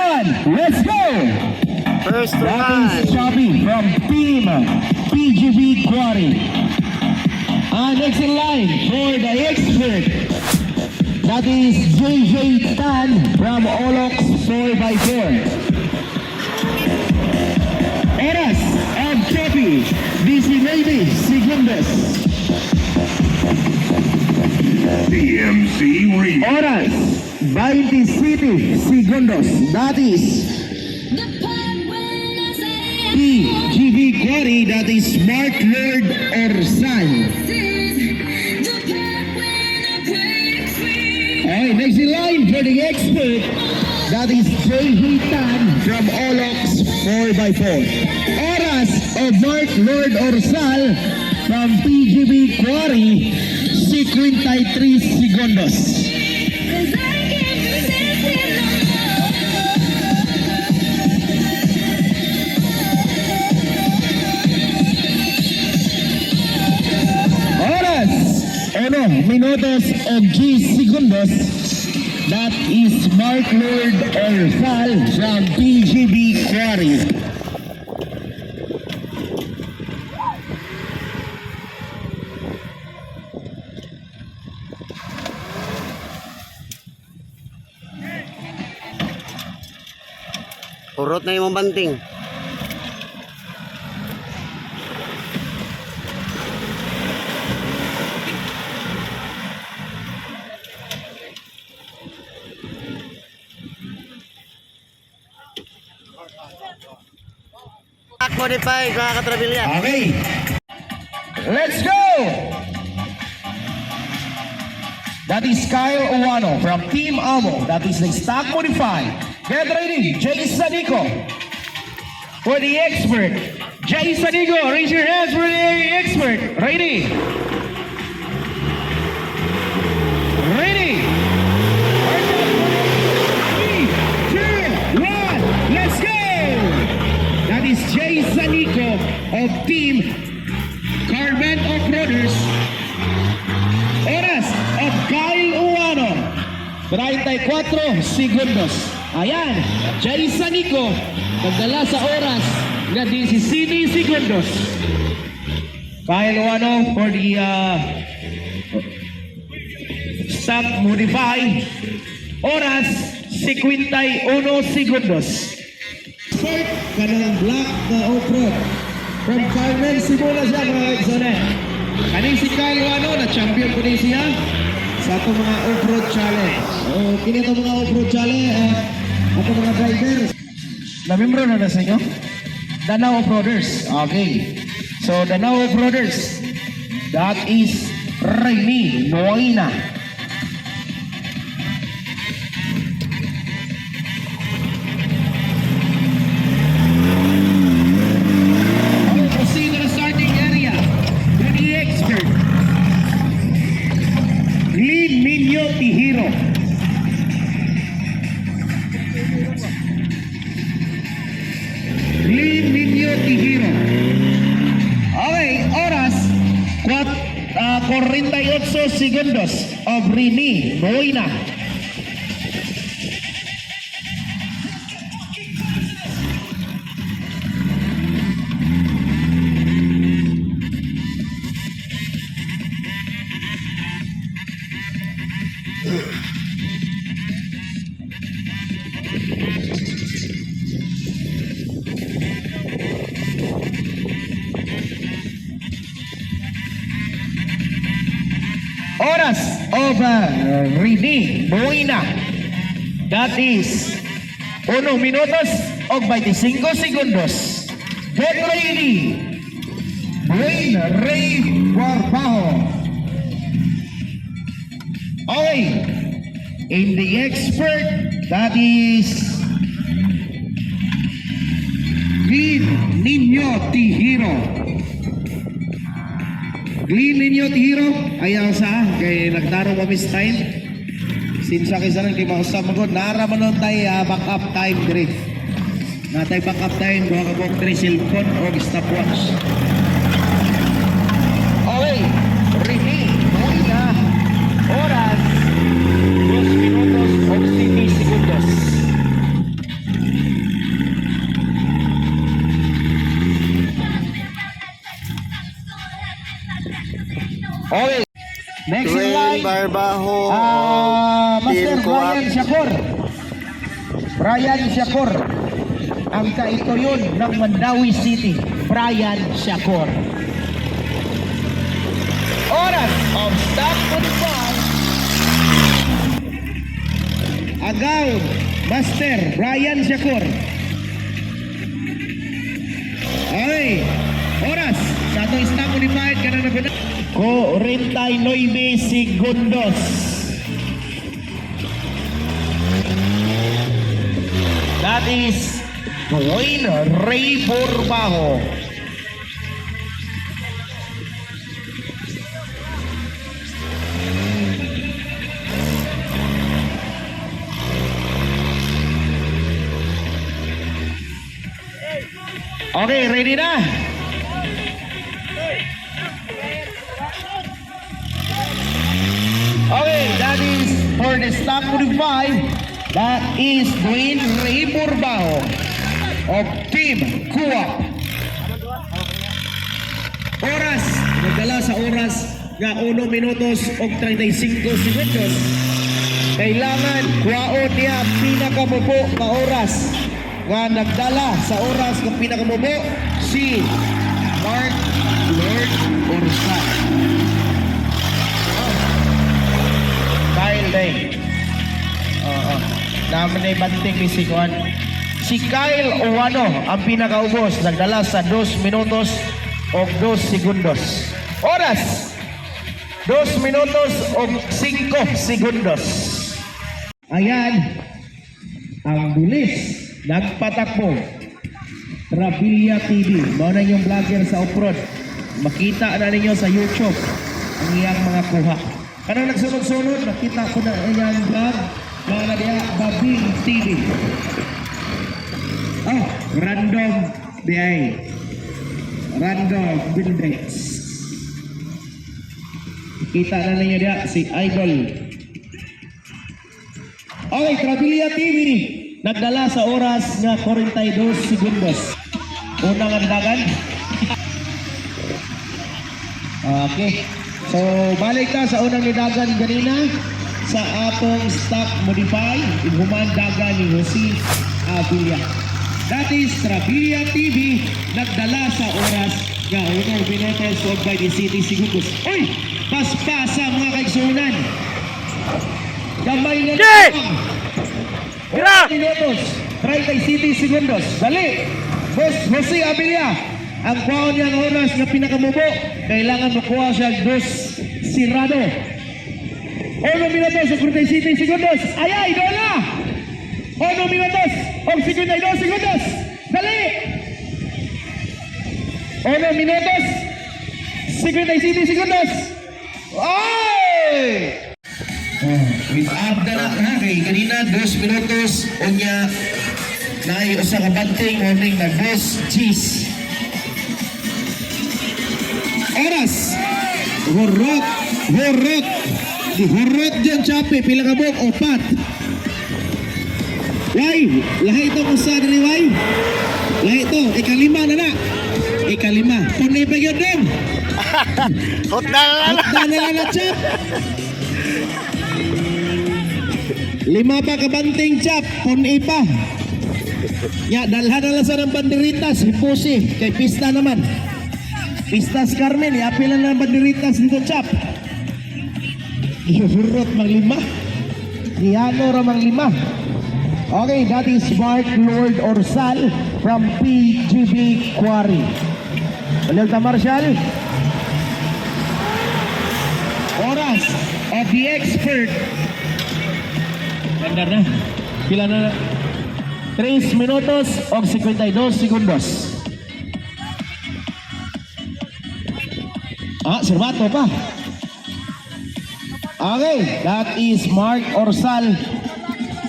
one, let's go! First That one. is Choppy from Team PGB Quarry. Next in line for the expert. That is JJ Tan from Olox 4x4. Oras of Choppy, 19 segundos. DMC Remix. Oras, 27 segundos. That is PGB Quarry, that is Smart Lord Orsan. Okay, next in line for the expert, that is JJ Tan from Olox 4x4. Oras of Mark Lord Orsal from PGB Quarry, 53 segundos. Minutos o 10 segundos. That is Mark Lord Orsal from PGB Quarry. Urot na yung banting. Modify, mga katrabilya. Okay. Let's go! That is Kyle Owano from Team Amo. That is the stock modified. Get ready, Jay Sanico. For the expert, Jay Sanico, raise your hands for the expert. Ready? Ready? 3, 2, 1, let's go! That is Jay Sanico of Team Carbon Off-Roaders. Oras of Kyle Uwano, 34 segundos. Ayan, Jay Sanico, nagdala sa oras na 17 segundos. Kyle Uwano for the stock modified. Oras, 51 segundos. Start kanang black na off-road. From Carmen, simula siya mga eksonet. Kaning si Kyle Uwano, na-champion ko din siya sa itong mga off-road challenge. So, kini itong mga off-road challenge, itong mga drivers. Na-membro na sa inyo? Danao Off-Roaders. Okay. So, Danao Off-Roaders, that is Remy Noina. Tihiro. Liminio Tihiro. Okay, oras 48 segundos of Rini Noina. Oras of Rini Buena. That is 1 minutos o 25 segundos. Get ready, Wayne Ray Warbajo. Okay, in the expert, that is Green Niño Tihiro. Green Niño Tihiro, ayaw sa kay nagdaro kami sa time. Sinsa kay sarang di mausap magod, naraman nun tayo backup time drift. Natay backup time, buha ka kong 3 cellphone o stopwatch. Okay, Rini, Buena, oras, 2 minutos o 7 segundos. Okay. Next in Dwayne line, Barbajo. Master Team Co-op. Brian Shakur. Brian Shakur. Ang kaito yun ng Mandawi City. Brian Shakur. Oras of stop 45. Agaw, Master Brian Shakur. Okay. Oras. Sa atong stop 45 ka na nagunan. 49 segundos. That is Dwayne Ray Borbajo. Okay, ready na? Okay, that is for the stock 45. That is Dwayne Ray Borbajo of Team Co-op. Oras, nagdala sa oras nga 1 minutos o 35 segundos. Kailangan kuwaon niya pinakamubo na oras nga nagdala sa oras ng pinakamubo si Mark Lord Orsa. Kyle Day. Naman na ibanting ni si Juan. Si Kyle Owano ang pinakaubos. Nagdala sa 2 minutos o 2 segundos. Oras! 2 minutos o 5 segundos. Ayan. Ang bilis. Nagpatakbo. Trabilia TV. Mao na yung vlogger sa off-road. Makita na ninyo sa YouTube ang iyang mga kuha. Kanang nagsunod-sunod, nakita ko na iyang vlog. Mga na diya, Babing TV. Oh, random BI. Random buildings. Kita na ninyo diya, si Idol. Okay, Trabilia TV. Nagdala sa oras nga 42 segundos. Unang andagan. Okay. So, balik ta sa unang nidagan ganina sa atong stock modify. Inuman dagan ni Jose Avilla. That is Trabilia TV. Nagdala sa oras nga 1 minutos o 27 segundos. Uy! Paspasa mga kaigsunan. Gamay na lang. 1 minutos, 37 segundos. Dali! Boss Jose Avilla, ang kwaon niya ng oras na pinakamubo, kailangan makuha siya 2 sirado. 1 minutos, 37 segundos. Ay, dola! 1 minutos, 52 segundos. Dali! 1 minutos, 57 segundos. Ay! With Abdala na kay kanina 2 minutos unya na usa ka banting morning na 2 cheese. Oras. Hurot. Hurot dyan chape pila ka buok 4. Why? Lahi ito kung sa dali why? Lahi ito ikalima na na. Ikalima. Punay pa yun din. Hotdala na chap. 5 pa kabanting chap, punay pa. Ya, dalhan na lang sa ng banderitas, hipusi, kay pista naman. Pistas Carmen, iapil na ng banderitas dito chap. Ihurot mang 5. Iano ra mang 5. Okay, that is Mark Lord Orsal from PGB Quarry. Ulit na Marshall. Oras of the expert. Ganda na. Pila na. 3 minutos o 52 segundos. Serbato pa. Okay, that is Mark Orsal